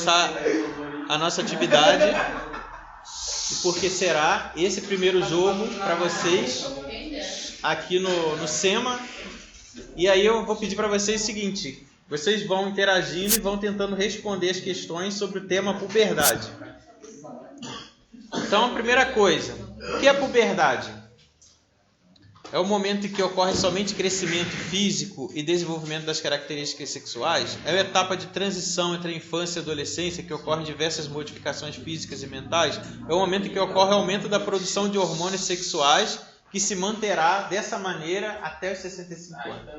começar a nossa atividade. E por que será esse primeiro jogo para vocês aqui no SEMA? E aí eu vou pedir para vocês o seguinte: vocês vão interagindo e vão tentando responder as questões sobre o tema puberdade. Então, a primeira coisa, o que é puberdade? É o momento em que ocorre somente crescimento físico e desenvolvimento das características sexuais? É uma etapa de transição entre a infância e a adolescência que ocorrem diversas modificações físicas e mentais? É o momento em que ocorre aumento da produção de hormônios sexuais que se manterá dessa maneira até os 65 anos.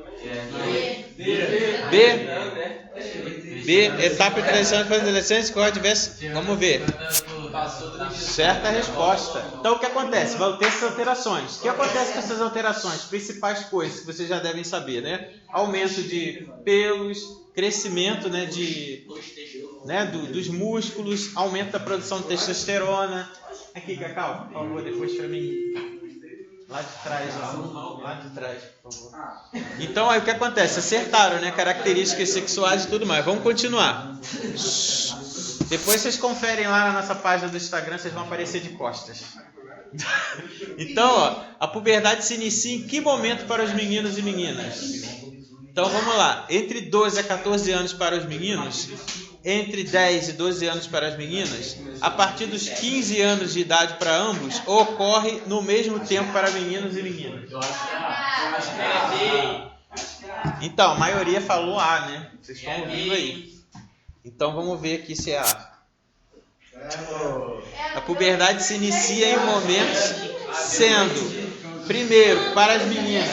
B. Etapa de transição entre a adolescência que ocorre diversas... Vamos ver. Certa resposta. Então, o que acontece? Vão ter essas alterações. O que acontece com essas alterações? Principais coisas que vocês já devem saber, né? Aumento de pelos, crescimento, né, dos músculos, aumento da produção de testosterona. Aqui, Cacau, por favor, depois para mim. Lá de trás, por favor. Então, aí o que acontece? Acertaram, né? Características sexuais e tudo mais. Vamos continuar. Depois vocês conferem lá na nossa página do Instagram, vocês vão aparecer de costas. Então, ó, a puberdade se inicia em que momento para os meninos e meninas? Então, vamos lá. Entre 12 a 14 anos para os meninos, entre 10 e 12 anos para as meninas, a partir dos 15 anos de idade para ambos, ocorre no mesmo tempo para meninos e meninas. Então, a maioria falou A, né? Vocês estão ouvindo aí. Então, vamos ver aqui se é A. A puberdade se inicia em momentos sendo, primeiro, para as meninas,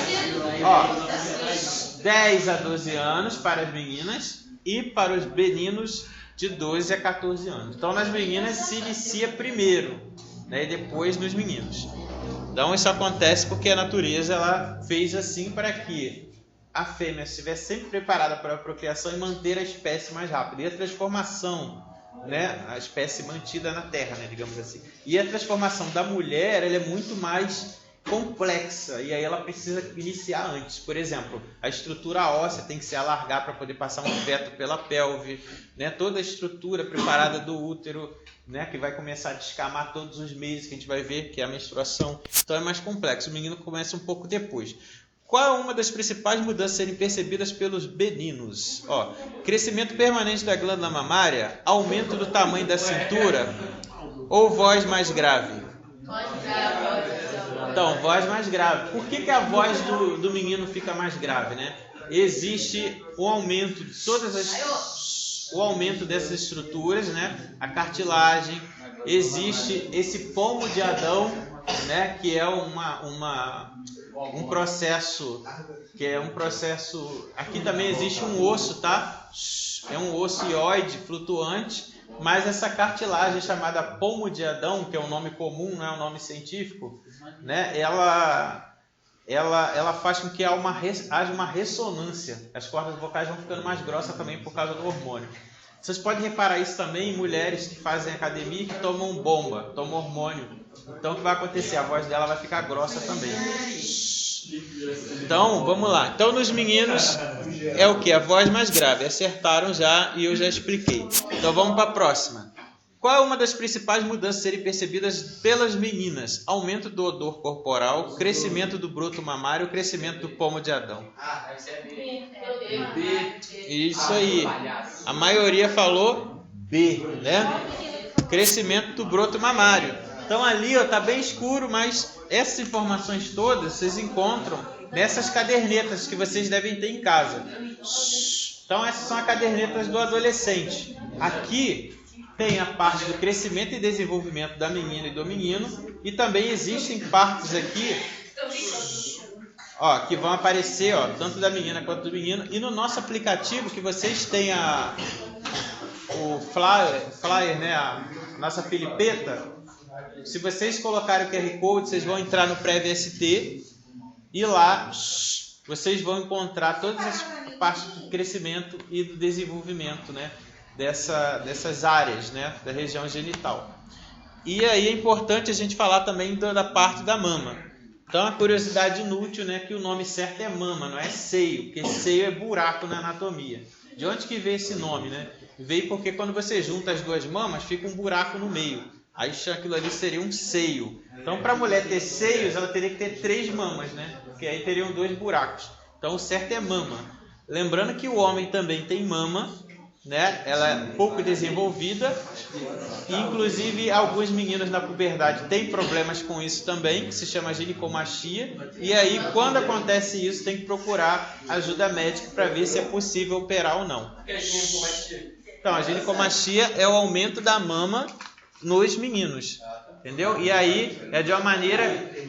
10 a 12 anos para as meninas e para os meninos de 12 a 14 anos. Então, nas meninas se inicia primeiro, né, e depois nos meninos. Então, isso acontece porque a natureza ela fez assim para que a fêmea estivesse sempre preparada para a procriação e manter a espécie mais rápida. E a transformação, né, a espécie mantida na Terra, né, digamos assim. E a transformação da mulher ela é muito mais complexa e aí ela precisa iniciar antes. Por exemplo, a estrutura óssea tem que se alargar para poder passar um feto pela pelve, né? Toda a estrutura preparada do útero, né, que vai começar a descamar todos os meses, que a gente vai ver que é a menstruação. Então é mais complexo. O menino começa um pouco depois. Qual é uma das principais mudanças a serem percebidas pelos meninos? Crescimento permanente da glândula mamária, aumento do tamanho da cintura ou voz mais grave? Então, voz mais grave. Por que a voz do menino fica mais grave, né? Existe o aumento de o aumento dessas estruturas, né? A cartilagem. Existe esse pomo de Adão, né? Que é um processo. Aqui também existe um osso, tá? É um osso hioide flutuante. Mas essa cartilagem chamada pomo de Adão, que é um nome comum, não é um nome científico, né? Ela faz com que haja uma ressonância. As cordas vocais vão ficando mais grossas também por causa do hormônio. Vocês podem reparar isso também em mulheres que fazem academia e que tomam bomba, tomam hormônio. Então o que vai acontecer? A voz dela vai ficar grossa também. Então, vamos lá. Então, nos meninos é o que? A voz mais grave. Acertaram já e eu já expliquei. Então, vamos para a próxima. Qual é uma das principais mudanças a serem percebidas pelas meninas? Aumento do odor corporal, crescimento do broto mamário, crescimento do pomo de Adão. Isso aí. A maioria falou B, né? Crescimento do broto mamário. Então ali está bem escuro, mas essas informações todas vocês encontram nessas cadernetas que vocês devem ter em casa. Então essas são as cadernetas do adolescente. Aqui tem a parte do crescimento e desenvolvimento da menina e do menino. E também existem partes aqui que vão aparecer tanto da menina quanto do menino. E no nosso aplicativo que vocês têm o flyer, né, a nossa filipeta. Se vocês colocarem o QR Code, vocês vão entrar no PrevST e lá vocês vão encontrar todas as partes do crescimento e do desenvolvimento, né, dessas áreas, né, da região genital. E aí é importante a gente falar também da parte da mama. Então, a curiosidade inútil, né, que o nome certo é mama, não é seio, porque seio é buraco na anatomia. De onde que veio esse nome, né? veio porque quando você junta as duas mamas, fica um buraco no meio. Aí aquilo ali seria um seio. Então, para a mulher ter seios, ela teria que ter 3 mamas, né? Porque aí teriam 2 buracos. Então, o certo é mama. Lembrando que o homem também tem mama, né? Ela é pouco desenvolvida. Inclusive, alguns meninos na puberdade têm problemas com isso também, que se chama ginecomastia. E aí, quando acontece isso, tem que procurar ajuda médica para ver se é possível operar ou não. Então, a ginecomastia é o aumento da mama nos meninos, entendeu? E aí é de uma maneira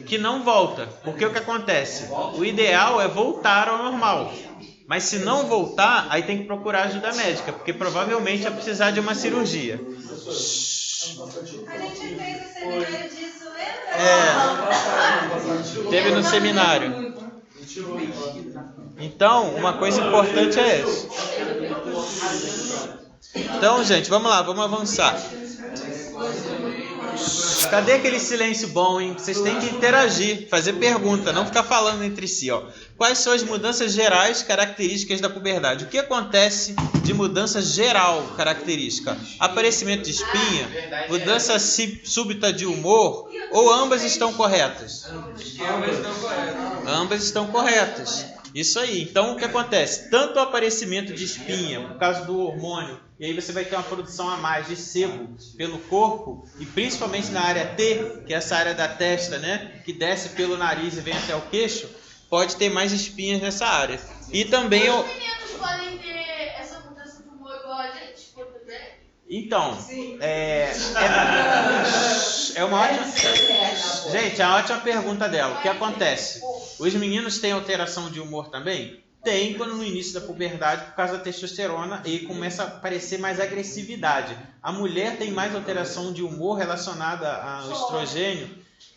que não volta, porque o que acontece? O ideal é voltar ao normal, mas se não voltar, aí tem que procurar ajuda médica, porque provavelmente vai precisar de uma cirurgia. A gente fez o seminário disso, lembra? Teve no seminário. Então, uma coisa importante é essa. Então, gente, vamos lá, vamos avançar. Cadê aquele silêncio bom, hein? Vocês têm que interagir, fazer pergunta, não ficar falando entre si, ó. Quais são as mudanças gerais características da puberdade? O que acontece de mudança geral característica? Aparecimento de espinha, mudança súbita de humor, ou ambas estão corretas? Ambas estão corretas. Isso aí. Então, o que acontece? Tanto o aparecimento de espinha, por causa do hormônio, e aí você vai ter uma produção a mais de sebo pelo corpo, e principalmente na área T, que é essa área da testa, né? Que desce pelo nariz e vem até o queixo, pode ter mais espinhas nessa área. E também... Os meninos podem ter essa mudança de humor igual a gente, por também? Então, é uma ótima... Gente, é uma ótima pergunta dela. O que acontece? Os meninos têm alteração de humor também? Tem, quando no início da puberdade, por causa da testosterona, e começa a aparecer mais agressividade. A mulher tem mais alteração de humor relacionada ao estrogênio,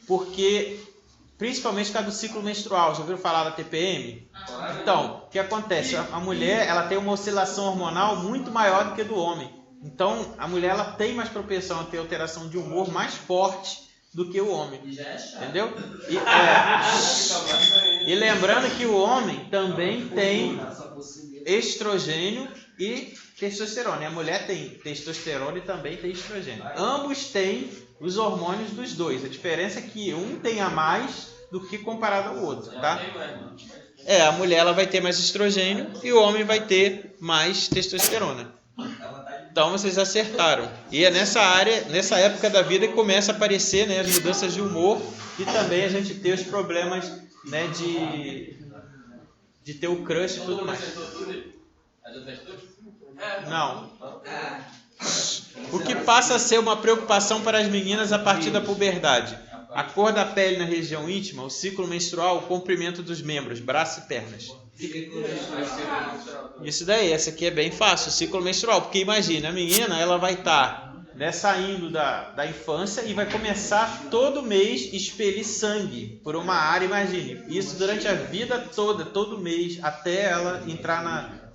porque, principalmente por causa do ciclo menstrual. Já ouviram falar da TPM? Então, o que acontece? A mulher ela tem uma oscilação hormonal muito maior do que a do homem. Então, a mulher ela tem mais propensão a ter alteração de humor mais forte do que o homem. Entendeu? E lembrando que o homem também tem estrogênio e testosterona. E a mulher tem testosterona e também tem estrogênio. Ambos têm os hormônios dos dois. A diferença é que um tem a mais do que comparado ao outro, tá? A mulher ela vai ter mais estrogênio e o homem vai ter mais testosterona. Então vocês acertaram. E é nessa área, nessa época da vida que começa a aparecer, né, as mudanças de humor e também a gente ter os problemas, né, de ter o crush e tudo mais. Não. O que passa a ser uma preocupação para as meninas a partir da puberdade? A cor da pele na região íntima, o ciclo menstrual, o comprimento dos membros, braços e pernas. Isso daí, essa aqui é bem fácil, o ciclo menstrual. Porque imagina, a menina ela vai estar saindo da infância e vai começar todo mês expelir sangue por uma área, imagine. Isso durante a vida toda, todo mês, até ela entrar na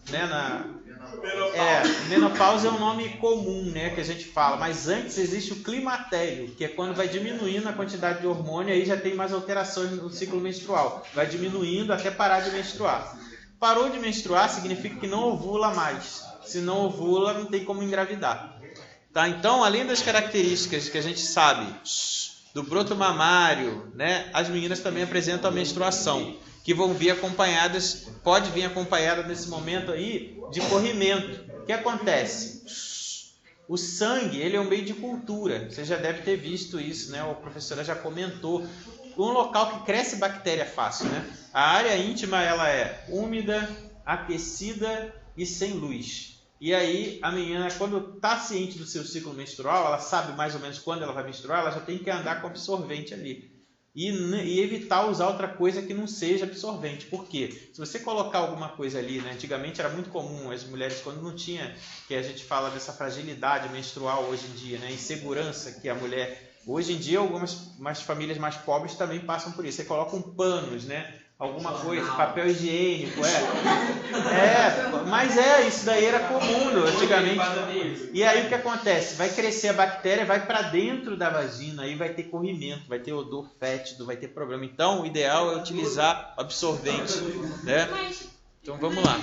menopausa é um nome comum, né, que a gente fala, mas antes existe o climatério, que é quando vai diminuindo a quantidade de hormônio, aí já tem mais alterações no ciclo menstrual, vai diminuindo até parar de menstruar. Parou de menstruar significa que não ovula mais, se não ovula não tem como engravidar, tá? Então, além das características que a gente sabe do broto mamário, né, as meninas também apresentam a menstruação, que vão vir acompanhadas, pode vir acompanhada nesse momento aí de corrimento. O que acontece? O sangue, ele é um meio de cultura. Você já deve ter visto isso, né? A professora já comentou. Um local que cresce bactéria fácil, né? A área íntima, ela é úmida, aquecida e sem luz. E aí, a menina, quando está ciente do seu ciclo menstrual, ela sabe mais ou menos quando ela vai menstruar, ela já tem que andar com absorvente ali. E evitar usar outra coisa que não seja absorvente. Por quê? Se você colocar alguma coisa ali, né? Antigamente era muito comum as mulheres, quando não tinha, que a gente fala dessa fragilidade menstrual hoje em dia, né? Insegurança que a mulher... Hoje em dia, algumas famílias mais pobres também passam por isso. Você coloca panos, né? Alguma coisa, papel higiênico, mas isso daí era comum antigamente. E aí o que acontece? Vai crescer a bactéria, vai para dentro da vagina, aí vai ter corrimento, vai ter odor fétido, vai ter problema. Então o ideal é utilizar absorvente, né? Então vamos lá.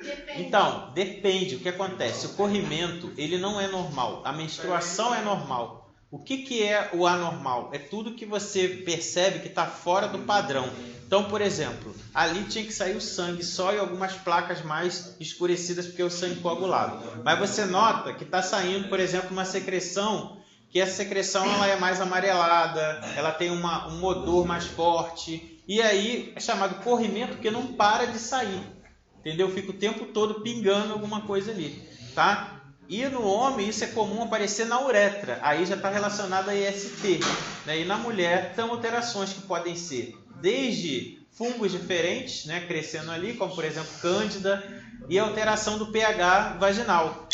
Depende Então, depende. O que acontece? O corrimento, ele não é normal. A menstruação é normal. O que é o anormal? É tudo que você percebe que está fora do padrão. Então, por exemplo, ali tinha que sair o sangue só e algumas placas mais escurecidas porque é o sangue coagulado. Mas você nota que está saindo, por exemplo, uma secreção, que essa secreção ela é mais amarelada, ela tem um odor mais forte. E aí é chamado corrimento porque não para de sair. Entendeu? Fica o tempo todo pingando alguma coisa ali. Tá? E no homem isso é comum aparecer na uretra. Aí já está relacionado a IST. Né? E na mulher são alterações que podem ser desde fungos diferentes, né, crescendo ali, como por exemplo cândida, e alteração do pH vaginal.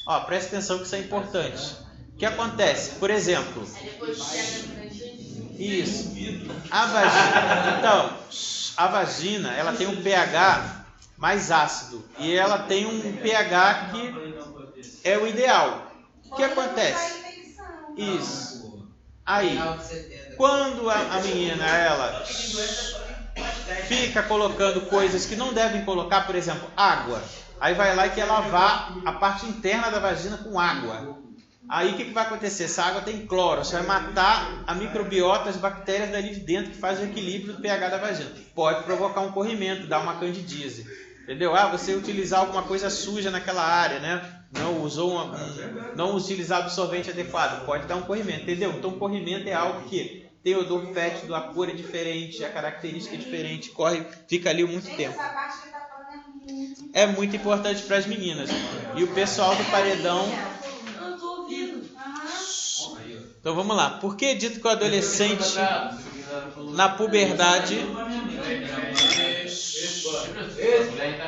Ó, presta atenção que isso é importante. O que acontece? Por exemplo, isso, a vagina. Então, a vagina, ela tem um pH mais ácido e ela tem um pH que é o ideal. O que acontece? Isso. Aí, quando a menina, ela fica colocando coisas que não devem colocar, por exemplo, água, aí vai lá e quer lavar a parte interna da vagina com água. Aí o que vai acontecer? Essa água tem cloro, você vai matar a microbiota, as bactérias dali de dentro que faz o equilíbrio do pH da vagina. Pode provocar um corrimento, dar uma candidíase. Entendeu? Você utilizar alguma coisa suja naquela área, né? Não utilizar absorvente adequado, pode dar um corrimento, entendeu? Então corrimento é algo que tem odor fétido, a cor é diferente, a característica é diferente, fica ali muito tempo. Essa parte que tá falando é muito importante para as meninas. E o pessoal do paredão... Eu tô ouvindo. Então vamos lá. Por que é dito que o adolescente na puberdade...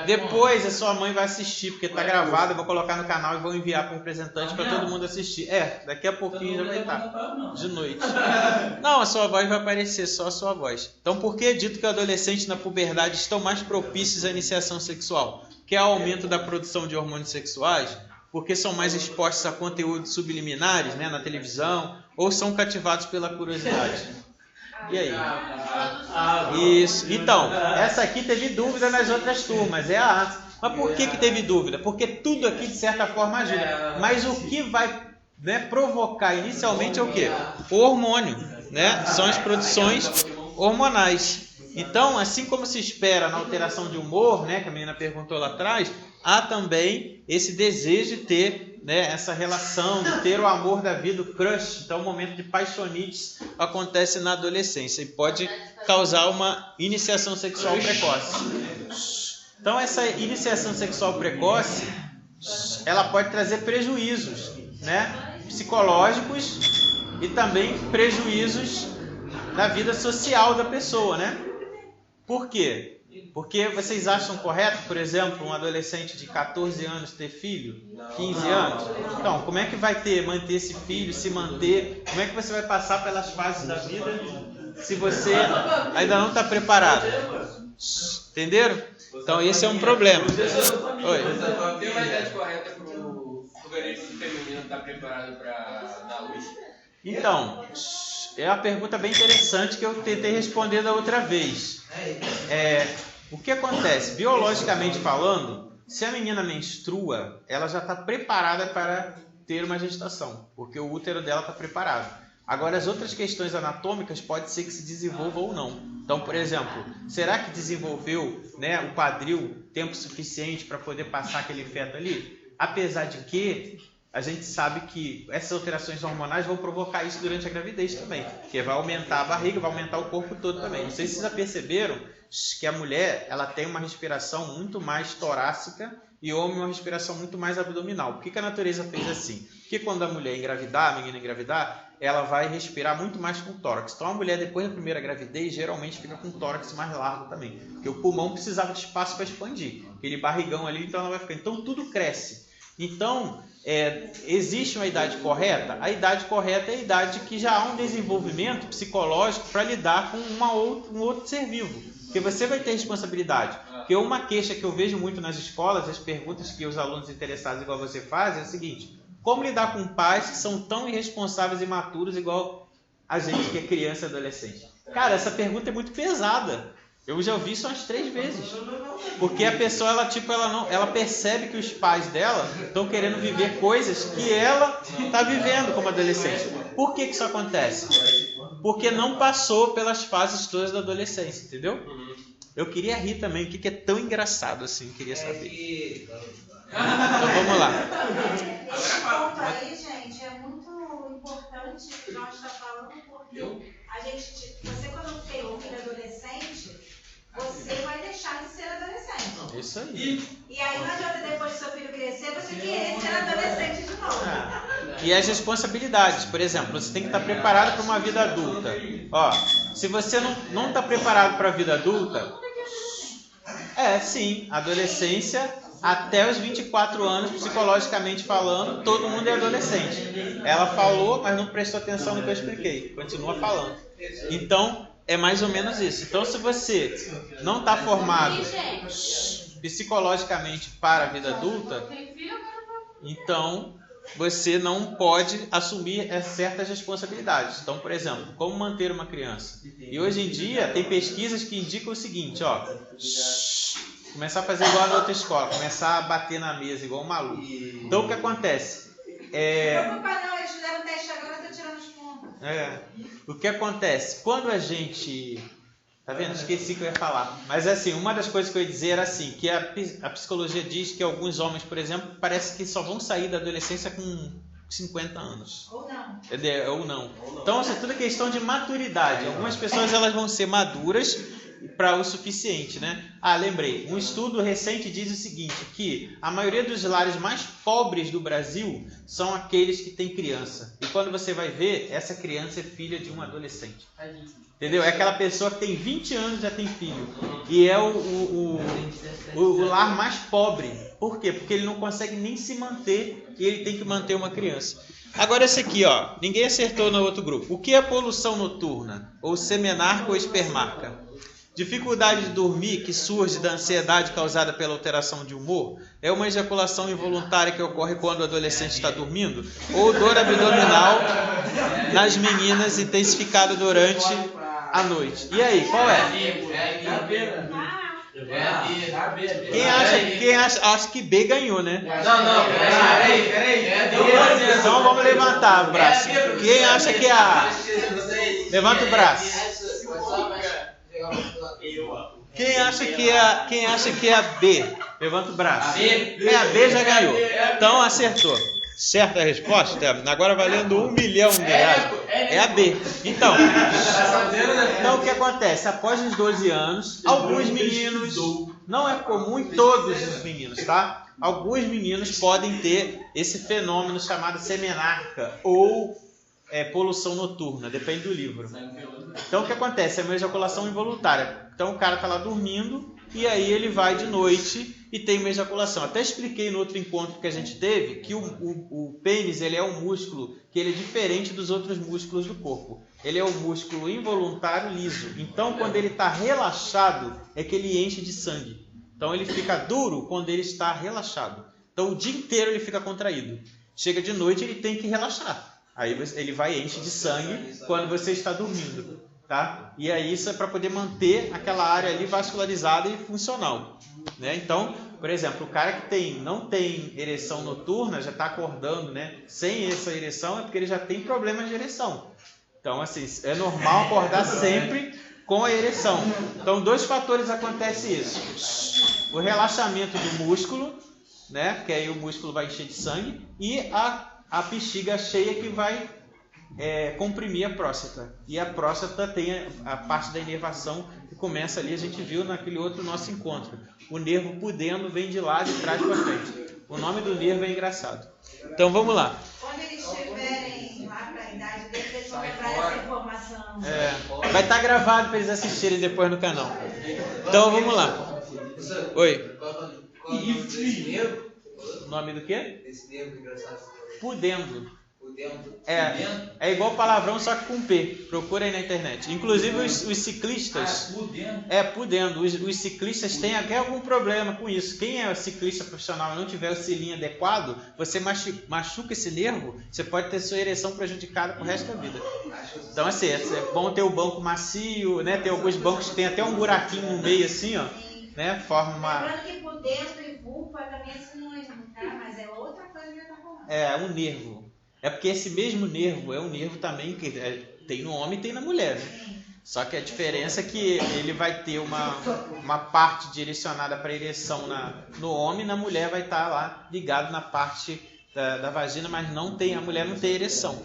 Depois a sua mãe vai assistir, porque está gravado, eu vou colocar no canal e vou enviar para o representante para todo mundo assistir. Daqui a pouquinho já vai estar, de noite. Não, a sua voz vai aparecer, só a sua voz. Então por que é dito que o adolescente na puberdade estão mais propícios à iniciação sexual? Que é o aumento da produção de hormônios sexuais, porque são mais expostos a conteúdos subliminares, né, na televisão, ou são cativados pela curiosidade? E aí? Isso. Então, essa aqui teve dúvida nas outras turmas, é a A. Mas por que teve dúvida? Porque tudo aqui de certa forma ajuda. Mas o que vai, né, provocar inicialmente é o quê? O hormônio, né? São as produções hormonais. Então, assim como se espera na alteração de humor, né, que a menina perguntou lá atrás, há também esse desejo de ter, né, essa relação, de ter o amor da vida, o crush. Então, o momento de paixonites acontece na adolescência e pode causar uma iniciação sexual precoce. Então, essa iniciação sexual precoce, ela pode trazer prejuízos, né, psicológicos e também prejuízos na vida social da pessoa, né? Por quê? Porque vocês acham correto, por exemplo, um adolescente de 14 anos ter filho? 15 anos? Então, como é que vai manter esse filho, se manter? Como é que você vai passar pelas fases da vida se você ainda não está preparado? Entenderam? Então, esse é um problema. Oi. Tem uma idade correta para o organismo feminino estar preparado para dar luz? Então, é uma pergunta bem interessante que eu tentei responder da outra vez. O que acontece? Biologicamente falando, se a menina menstrua, ela já está preparada para ter uma gestação, porque o útero dela está preparado. Agora, as outras questões anatômicas pode ser que se desenvolvam ou não. Então, por exemplo, será que desenvolveu, né, o quadril tempo suficiente para poder passar aquele feto ali? Apesar de que a gente sabe que essas alterações hormonais vão provocar isso durante a gravidez também, porque vai aumentar a barriga, vai aumentar o corpo todo também. Não sei se vocês já perceberam que a mulher, ela tem uma respiração muito mais torácica e o homem uma respiração muito mais abdominal. Por que a natureza fez assim? Porque quando a mulher engravidar, a menina engravidar, ela vai respirar muito mais com o tórax. Então a mulher depois da primeira gravidez geralmente fica com o tórax mais largo também, porque o pulmão precisava de espaço para expandir. Aquele barrigão ali, então ela vai ficar. Então tudo cresce. Então, existe uma idade correta? A idade correta é a idade que já há um desenvolvimento psicológico para lidar com um outro ser vivo. Porque você vai ter responsabilidade. Porque uma queixa que eu vejo muito nas escolas, as perguntas que os alunos interessados igual você fazem, é o seguinte: como lidar com pais que são tão irresponsáveis e imaturos igual a gente que é criança e adolescente? Cara, essa pergunta é muito pesada. Eu já ouvi isso umas 3 vezes. Porque a pessoa, ela percebe que os pais dela estão querendo viver coisas que ela está vivendo como adolescente. Por que isso acontece? Porque não passou pelas fases todas da adolescência, entendeu? Eu queria rir também. O que é tão engraçado assim? Queria saber. Então vamos lá. Esse ponto aí, gente, é muito importante que nós estamos falando, porque você quando tem um filho adolescente, você vai deixar de ser adolescente. Isso aí. E aí não adianta depois que seu filho crescer, você querer ser adolescente de novo. E as responsabilidades, por exemplo, você tem que estar preparado para uma vida adulta. Ó, se você não está preparado para a vida adulta, sim, adolescência até os 24 anos, psicologicamente falando, todo mundo é adolescente. Ela falou, mas não prestou atenção no que eu expliquei. Continua falando. Então, é mais ou menos isso. Então, se você não está formado psicologicamente para a vida adulta, então você não pode assumir certas responsabilidades. Então, por exemplo, como manter uma criança? E hoje em dia tem pesquisas que indicam o seguinte, ó, começar a fazer igual na outra escola, começar a bater na mesa igual um maluco. Então, o que acontece? Não preocupa não, eles fizeram o teste agora, eu tô tirando os pontos. O que acontece? Quando a gente... Tá vendo? Esqueci que eu ia falar. Mas assim, uma das coisas que eu ia dizer era assim, que a psicologia diz que alguns homens, por exemplo, parece que só vão sair da adolescência com 50 anos. Ou não. Ou não. Então, isso é tudo questão de maturidade. Algumas pessoas elas vão ser maduras para o suficiente, né? Lembrei. Um estudo recente diz o seguinte, que a maioria dos lares mais pobres do Brasil são aqueles que têm criança. E quando você vai ver, essa criança é filha de um adolescente. Entendeu? É aquela pessoa que tem 20 anos e já tem filho. E é o lar mais pobre. Por quê? Porque ele não consegue nem se manter e ele tem que manter uma criança. Agora esse aqui, ó. Ninguém acertou no outro grupo. O que é poluição noturna? Ou semenarca ou espermarca? Dificuldade de dormir que surge da ansiedade causada pela alteração de humor? É uma ejaculação involuntária que ocorre quando o adolescente está dormindo? Ou dor abdominal nas meninas intensificada durante a noite? E aí, qual é? Quem acha? Acho que B ganhou, né? Não, peraí. Então vamos levantar o braço. Quem acha que é A? Levanta o braço. Quem acha que é a B? Levanta o braço. A B já ganhou. Então acertou. Certa a resposta? Agora valendo R$1 milhão. É a B. Então o que acontece? Após os 12 anos, alguns meninos, não é comum em todos os meninos, tá? Alguns meninos podem ter esse fenômeno chamado semenarca ou poluição noturna, depende do livro. Então o que acontece? É uma ejaculação involuntária. Então o cara está lá dormindo e aí ele vai de noite e tem uma ejaculação. Até expliquei no outro encontro que a gente teve que o pênis ele é um músculo que ele é diferente dos outros músculos do corpo. Ele é um músculo involuntário liso. Então quando ele está relaxado é que ele enche de sangue. Então ele fica duro quando ele está relaxado. Então o dia inteiro ele fica contraído. Chega de noite ele tem que relaxar. Aí ele vai enche de sangue quando você está dormindo, tá? E aí isso é para poder manter aquela área ali vascularizada e funcional, né? Então, por exemplo, o cara que não tem ereção noturna, já está acordando, né? Sem essa ereção é porque ele já tem problemas de ereção. Então, assim, é normal acordar sempre com a ereção. Então, 2 fatores acontecem isso: o relaxamento do músculo, né? Que aí o músculo vai encher de sangue, e a bexiga cheia que vai comprimir a próstata. E a próstata tem a parte da inervação que começa ali, a gente viu naquele outro nosso encontro. O nervo pudendo vem de lá, de trás para frente. O nome do nervo é engraçado. Então vamos lá. Quando eles estiverem lá para a idade deles, eles vão levar essa informação. Vai estar gravado para eles assistirem depois no canal. Então vamos lá. Oi. O nome do quê? Esse nervo engraçado. Pudendo. É igual palavrão, só que com P. Procura aí na internet. Inclusive os ciclistas. Pudendo. Os ciclistas têm até algum problema com isso. Quem é ciclista profissional e não tiver o selinho adequado, você machuca esse nervo, você pode ter sua ereção prejudicada pro resto da vida. Então, assim, é bom ter o banco macio, né? Tem alguns bancos que tem até um buraquinho no meio, assim, ó. Né? Forma uma... Lembrando que por dentro e vulva também é sinônimo, tá? Mas é outra coisa que eu tô falando. É um nervo. É porque esse mesmo nervo é um nervo também que tem no homem e tem na mulher, né? Só que a diferença é que ele vai ter uma parte direcionada para ereção no homem, na mulher vai estar lá ligado na parte da vagina, mas a mulher não tem ereção.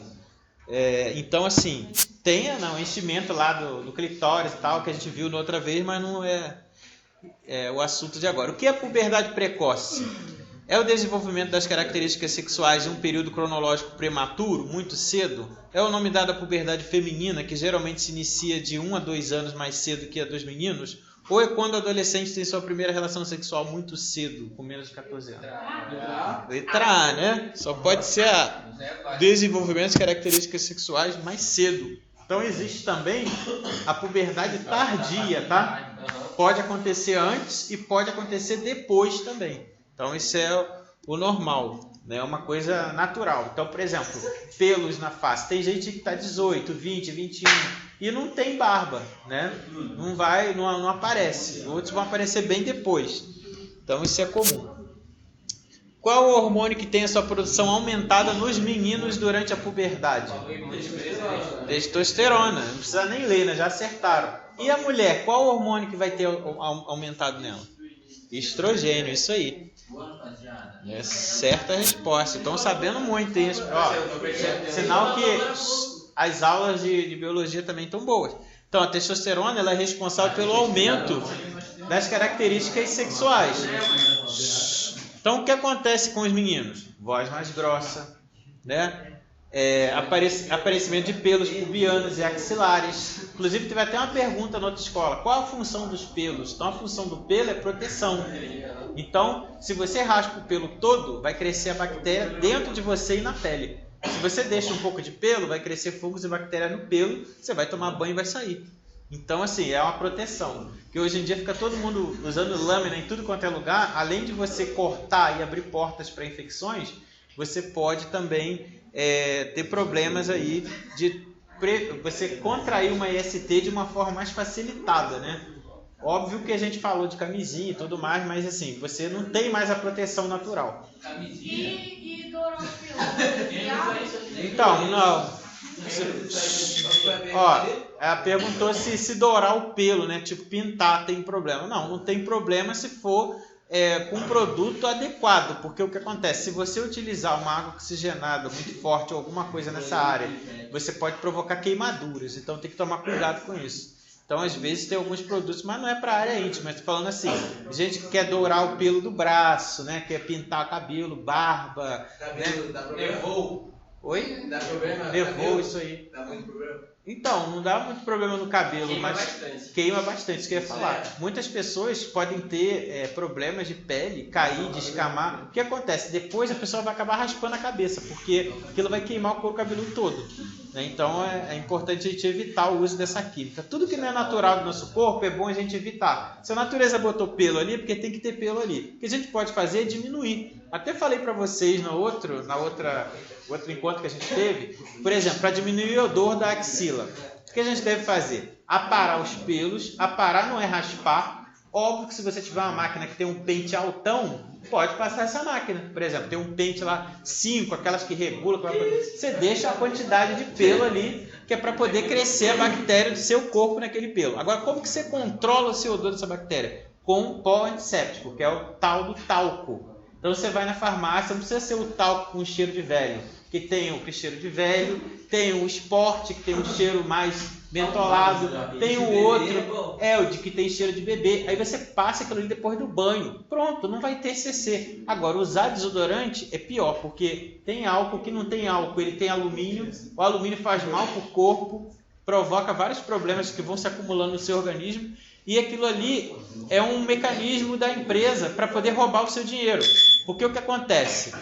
Então, assim, tem o enchimento lá do clitóris e tal, que a gente viu na outra vez, mas não é o assunto de agora. O que é puberdade precoce? É o desenvolvimento das características sexuais em um período cronológico prematuro, muito cedo? É o nome dado à puberdade feminina, que geralmente se inicia de 1 a 2 anos mais cedo que a dos meninos? Ou é quando o adolescente tem sua primeira relação sexual muito cedo, com menos de 14 anos? Letra A, né? Só pode ser desenvolvimento das características sexuais mais cedo. Então existe também a puberdade tardia, tá? Pode acontecer antes e pode acontecer depois também. Então isso é o normal, né? É uma coisa natural. Então, por exemplo, pelos na face. Tem gente que está 18, 20, 21 e não tem barba, né? Não aparece. Outros vão aparecer bem depois. Então isso é comum. Qual o hormônio que tem a sua produção aumentada nos meninos durante a puberdade? Testosterona. Não precisa nem ler, né? Já acertaram. E a mulher, qual o hormônio que vai ter aumentado nela? Estrogênio, isso aí. É certa resposta. Estão sabendo muito, hein? Sinal que as aulas de biologia também estão boas. Então, a testosterona ela é responsável pelo aumento das características sexuais. Então, o que acontece com os meninos? Voz mais grossa, né? Aparecimento de pelos pubianos e axilares. Inclusive, teve até uma pergunta na outra escola. Qual a função dos pelos? Então, a função do pelo é proteção. Então, se você raspa o pelo todo, vai crescer a bactéria dentro de você e na pele. Se você deixa um pouco de pelo, vai crescer fungos e bactérias no pelo, você vai tomar banho e vai sair. Então, assim, é uma proteção. Porque hoje em dia fica todo mundo usando lâmina em tudo quanto é lugar. Além de você cortar e abrir portas para infecções, você pode também ter problemas aí de você contrair uma IST de uma forma mais facilitada, né? Óbvio que a gente falou de camisinha e tudo mais, mas assim, você não tem mais a proteção natural. E dourar o pelo? Então, não. Ela perguntou se dourar o pelo, né? Tipo, pintar tem problema. Não tem problema se for com um produto adequado, porque o que acontece? Se você utilizar uma água oxigenada muito forte ou alguma coisa nessa área, você pode provocar queimaduras, então tem que tomar cuidado com isso. Então, às vezes, tem alguns produtos, mas não é para a área íntima. Estou falando assim, gente que quer dourar o pelo do braço, né? Quer pintar o cabelo, barba. Cabelo, dá problema? Nevou. Oi? Dá problema? Nevou, isso aí. Dá muito problema? Então, não dá muito problema no cabelo, Queima mas bastante. queima bastante, isso que eu ia falar. Muitas pessoas podem ter problemas de pele, cair, descamar. O que acontece? Depois a pessoa vai acabar raspando a cabeça, porque aquilo vai queimar o couro cabeludo todo. Então é importante a gente evitar o uso dessa química. Tudo que não é natural do nosso corpo é bom a gente evitar. Se a natureza botou pelo ali, é porque tem que ter pelo ali. O que a gente pode fazer é diminuir. Até falei para vocês no outro encontro que a gente teve, por exemplo, para diminuir o odor da axila. O que a gente deve fazer? Aparar os pelos. Aparar não é raspar. Óbvio que se você tiver uma máquina que tem um pente altão, pode passar essa máquina. Por exemplo, tem um pente lá 5, aquelas que regulam. Você deixa a quantidade de pelo ali, que é para poder crescer a bactéria do seu corpo naquele pelo. Agora, como que você controla o seu odor dessa bactéria? Com pó antisséptico, que é o tal do talco. Então você vai na farmácia, não precisa ser o talco com cheiro de velho, que tem o cheiro de velho, tem o esporte, que tem um cheiro mais mentolado, tem o outro, o de que tem cheiro de bebê. Aí você passa aquilo ali depois do banho. Pronto, não vai ter CC. Agora, usar desodorante é pior, porque tem álcool que não tem álcool, ele tem alumínio. O alumínio faz mal para o corpo, provoca vários problemas que vão se acumulando no seu organismo. E aquilo ali é um mecanismo da empresa para poder roubar o seu dinheiro. Porque o que acontece?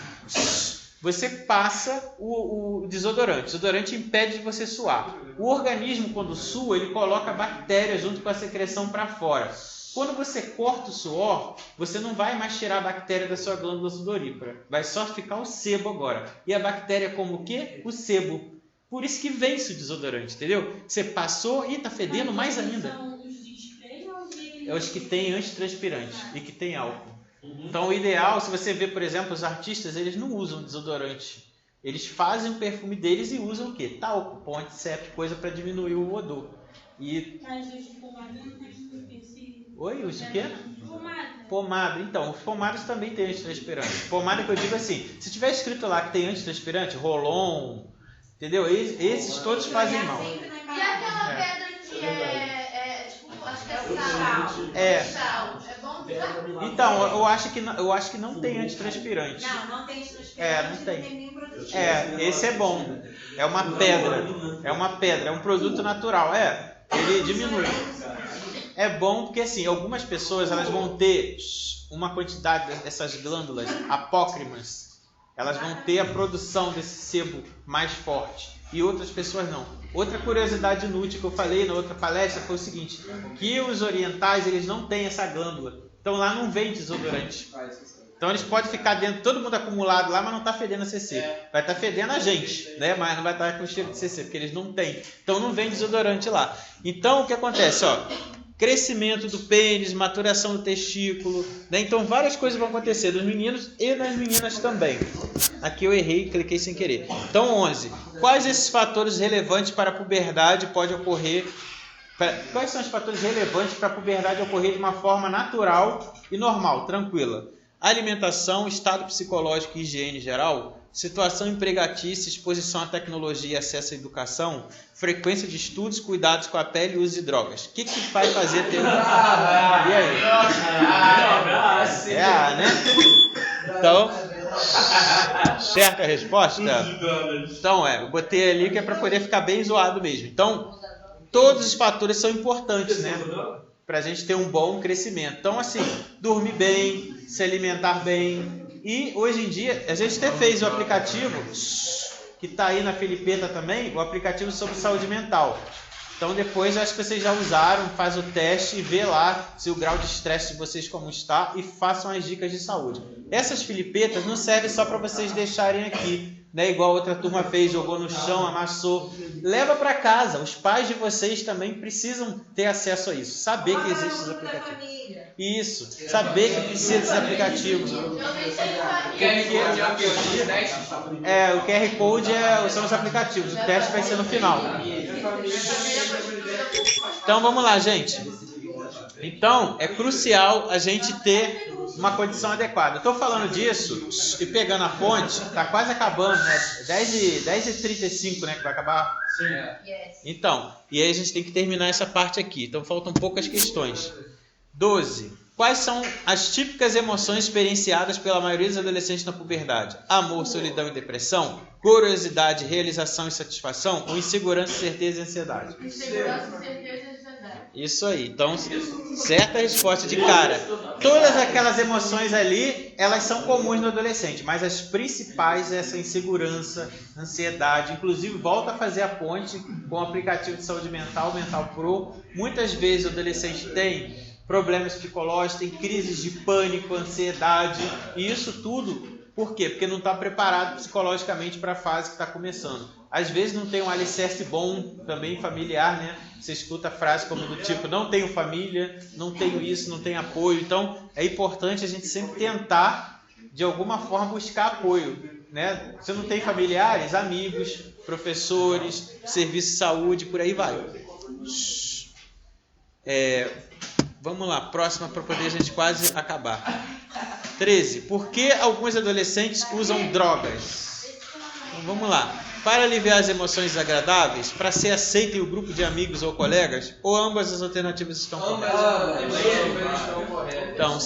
Você passa o desodorante. O desodorante impede de você suar. O organismo, quando sua, ele coloca a bactéria junto com a secreção para fora. Quando você corta o suor, você não vai mais tirar a bactéria da sua glândula sudorípara. Vai só ficar o sebo agora. E a bactéria como o quê? O sebo. Por isso que vence o desodorante, entendeu? Você passou e tá fedendo mais ainda. São os de spray ou de... É os que tem antitranspirante e que tem álcool. Então o ideal, se você vê, por exemplo, os artistas, eles não usam desodorante. Eles fazem o perfume deles e usam o quê? Talco, pó antisséptico, coisa para diminuir o odor. E... Mas os de pomada não tem esse... Oi, os o quê? Pomada. Pomada. Então, os pomadas também têm antitranspirante. Pomada que eu digo assim, se tiver escrito lá que tem antitranspirante, Rolon, entendeu? Esses todos fazem mal. E aquela pedra que tipo, acho que é sal. É. Sal. É bom usar? Então, eu acho que não tem antitranspirante. Não tem antitranspirante, Não tem. nenhum produto. Esse é bom. É uma pedra, é um produto natural. Ele diminui. É bom porque assim, algumas pessoas elas vão ter uma quantidade dessas glândulas apócrimas, elas vão ter a produção desse sebo mais forte e outras pessoas não. Outra curiosidade inútil que eu falei na outra palestra foi o seguinte, que os orientais eles não têm essa glândula, então lá não vem desodorante. Então eles podem ficar dentro, todo mundo acumulado lá, mas não está fedendo a CC. Vai estar fedendo a gente, né? Mas não vai estar com cheiro de CC, porque eles não têm. Então não vem desodorante lá. Então o que acontece? Crescimento do pênis, maturação do testículo, né? Então várias coisas vão acontecer dos meninos e das meninas também. Aqui eu errei, cliquei sem querer. Então 11. Quais esses fatores relevantes para a puberdade pode ocorrer? Quais são os fatores relevantes para a puberdade ocorrer de uma forma natural e normal, tranquila? Alimentação, estado psicológico e higiene geral, situação empregatícia, exposição à tecnologia e acesso à educação, frequência de estudos, cuidados com a pele e uso de drogas. O que vai fazer ter... E aí? Né? Então, certa a resposta? Então, eu botei ali que é para poder ficar bem zoado mesmo. Então, todos os fatores são importantes, né? Para a gente ter um bom crescimento. Então, assim, dormir bem, se alimentar bem. E hoje em dia, a gente até fez o aplicativo, que está aí na Filipeta também, o aplicativo sobre saúde mental. Então depois, eu acho que vocês já usaram, faz o teste e vê lá se o grau de estresse de vocês como está e façam as dicas de saúde. Essas Filipetas não servem só para vocês deixarem aqui, né? Igual a outra turma fez, jogou no chão, amassou. Leva para casa, os pais de vocês também precisam ter acesso a isso, saber que existem esses aplicativos. Isso, saber que precisa desses aplicativos. O QR Code são os aplicativos, o teste vai ser no final. Então vamos lá, gente. Então é crucial a gente ter uma condição adequada. Estou falando disso e pegando a ponte, está quase acabando, né? 10h35, né? Que vai acabar. Então, e aí a gente tem que terminar essa parte aqui. Então faltam poucas questões. 12. Quais são as típicas emoções experienciadas pela maioria dos adolescentes na puberdade? Amor, solidão e depressão? Curiosidade, realização e satisfação? Ou insegurança, certeza e ansiedade? Insegurança, certeza e ansiedade. Isso aí. Então, certa resposta de cara. Todas aquelas emoções ali, elas são comuns no adolescente, mas as principais é essa insegurança, ansiedade. Inclusive, volta a fazer a ponte com o aplicativo de saúde mental, Mental Pro. Muitas vezes o adolescente tem problemas psicológicos, tem crises de pânico, ansiedade, e isso tudo, por quê? Porque não está preparado psicologicamente para a fase que está começando. Às vezes não tem um alicerce bom, também familiar, né? Você escuta frases como do tipo, não tenho família, não tenho isso, não tenho apoio. Então, é importante a gente sempre tentar, de alguma forma, buscar apoio, né? Você não tem familiares, amigos, professores, serviço de saúde, por aí vai. Vamos lá, próxima para poder a gente quase acabar. 13. Por que alguns adolescentes usam drogas? Então, vamos lá. Para aliviar as emoções desagradáveis, para ser aceito em um grupo de amigos ou colegas, ou ambas as alternativas estão corretas? Então,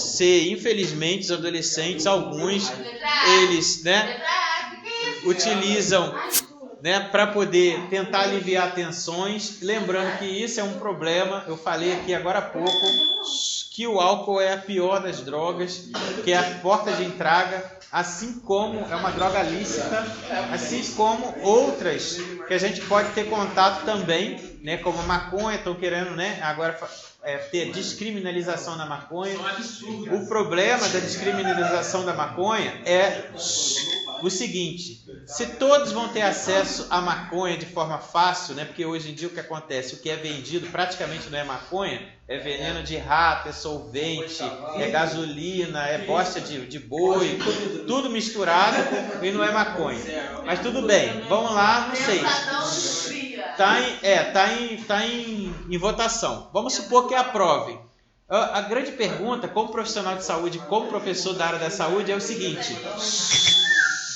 infelizmente, os adolescentes, alguns, eles, utilizam, para poder tentar aliviar tensões, lembrando que isso é um problema, eu falei aqui agora há pouco, que o álcool é a pior das drogas, que é a porta de entrada, assim como é uma droga lícita, assim como outras que a gente pode ter contato também, né, como a maconha, estão querendo, agora ter descriminalização da maconha. O problema da descriminalização da maconha é o seguinte, se todos vão ter acesso à maconha de forma fácil, né? Porque hoje em dia o que acontece, o que é vendido praticamente não é maconha, é veneno de rato, é solvente, é gasolina, é bosta de boi, tudo misturado e não é maconha. Mas tudo bem, vamos lá, não sei. Tá em votação. Vamos supor que aprovem. A grande pergunta, como profissional de saúde, como professor da área da saúde, é o seguinte: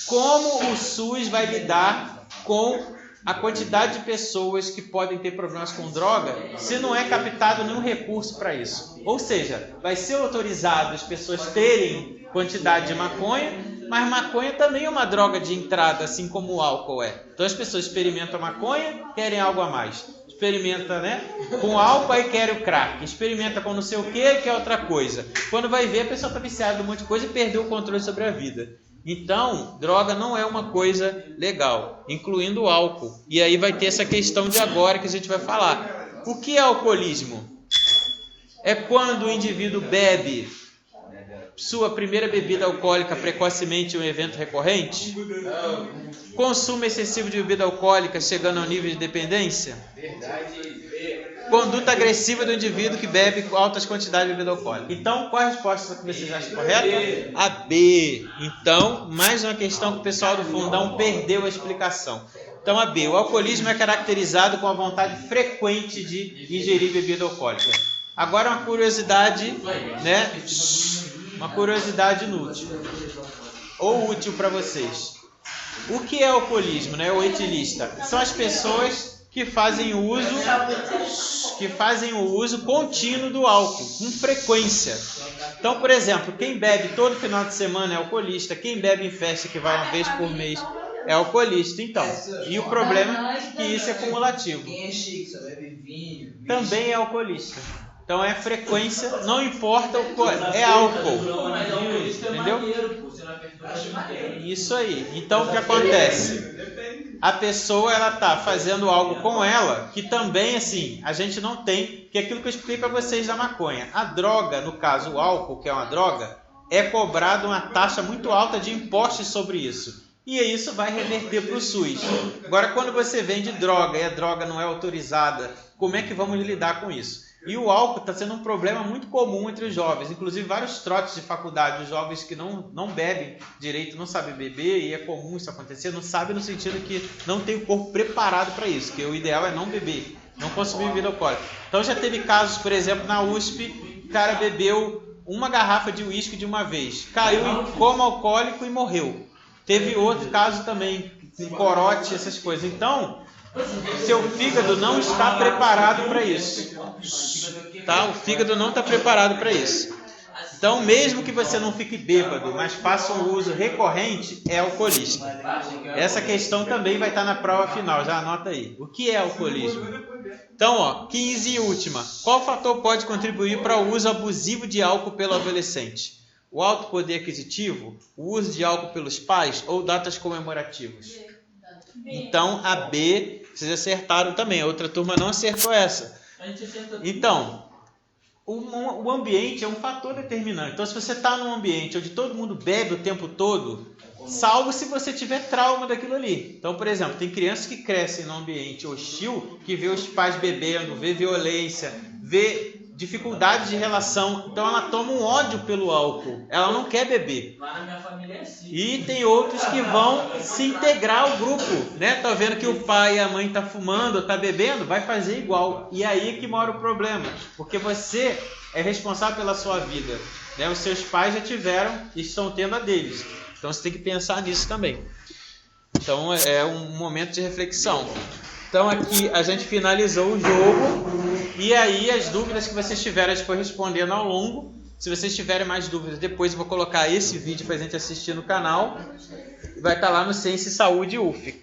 como o SUS vai lidar com a quantidade de pessoas que podem ter problemas com droga se não é captado nenhum recurso para isso? Ou seja, vai ser autorizado as pessoas terem quantidade de maconha, mas maconha também é uma droga de entrada, assim como o álcool é. Então as pessoas experimentam a maconha, querem algo a mais. Experimenta, né? Com álcool, aí quer o crack. Experimenta com não sei o que, quer outra coisa. Quando vai ver, a pessoa está viciada em um monte de coisa e perdeu o controle sobre a vida. Então, droga não é uma coisa legal, incluindo o álcool. E aí vai ter essa questão de agora que a gente vai falar. O que é alcoolismo? É quando o indivíduo bebe sua primeira bebida alcoólica precocemente em um evento recorrente? Consumo excessivo de bebida alcoólica chegando ao nível de dependência? Conduta agressiva do indivíduo que bebe altas quantidades de bebida alcoólica. Então, qual a resposta que vocês acham correta? A B. Então, mais uma questão que o pessoal do fundão perdeu a explicação. Então, a B. O alcoolismo é caracterizado com a vontade frequente de ingerir bebida alcoólica. Agora, uma curiosidade, né? Uma curiosidade inútil ou útil para vocês. O que é alcoolismo, né? O etilista? São as pessoas que fazem o uso contínuo do álcool, com frequência. Então, por exemplo, quem bebe todo final de semana é alcoolista, quem bebe em festa que vai uma vez por mês é alcoolista. Então, e o problema é que isso é cumulativo. Quem é chique, só bebe vinho. Também é alcoolista. Então é frequência, não importa o qual, é álcool. Entendeu? Isso aí. Então o que acontece? A pessoa ela tá fazendo algo com ela que também assim, a gente não tem, que é aquilo que eu expliquei para vocês da maconha. A droga, no caso o álcool, que é uma droga, é cobrado uma taxa muito alta de impostos sobre isso. E isso vai reverter para o SUS. Agora, quando você vende droga e a droga não é autorizada, como é que vamos lidar com isso? E o álcool está sendo um problema muito comum entre os jovens. Inclusive, vários trotes de faculdade, os jovens que não bebem direito, não sabem beber, e é comum isso acontecer, não sabem no sentido que não tem o corpo preparado para isso, que o ideal é não beber, não consumir bebida alcoólica. Então, já teve casos, por exemplo, na USP, o cara bebeu uma garrafa de uísque de uma vez, caiu em coma alcoólico e morreu. Teve outro caso também, com corote, essas coisas. Então, seu fígado não está preparado para isso. Tá? O fígado não está preparado para isso. Então, mesmo que você não fique bêbado, mas faça um uso recorrente, é alcoolista. Essa questão também vai estar na prova final, já anota aí. O que é alcoolismo? Então, 15 e última. Qual fator pode contribuir para o uso abusivo de álcool pelo adolescente? O alto poder aquisitivo, o uso de álcool pelos pais ou datas comemorativas? Então, a B, vocês acertaram também. A outra turma não acertou essa. Então, o ambiente é um fator determinante. Então, se você está num ambiente onde todo mundo bebe o tempo todo, salvo se você tiver trauma daquilo ali. Então, por exemplo, tem crianças que crescem num ambiente hostil, que vê os pais bebendo, vê violência, vê dificuldade de relação, então ela toma um ódio pelo álcool, ela não quer beber. Lá na minha família é assim. E tem outros que vão se integrar ao grupo, né? Tá vendo que o pai e a mãe tá fumando, tá bebendo, vai fazer igual. E aí que mora o problema, porque você é responsável pela sua vida, né? Os seus pais já tiveram e estão tendo a deles. Então você tem que pensar nisso também. Então é um momento de reflexão. Então aqui a gente finalizou o jogo. E aí as dúvidas que vocês tiverem, a gente foi respondendo ao longo. Se vocês tiverem mais dúvidas, depois eu vou colocar esse vídeo para a gente assistir no canal. Vai estar lá no Ciência e Saúde UF.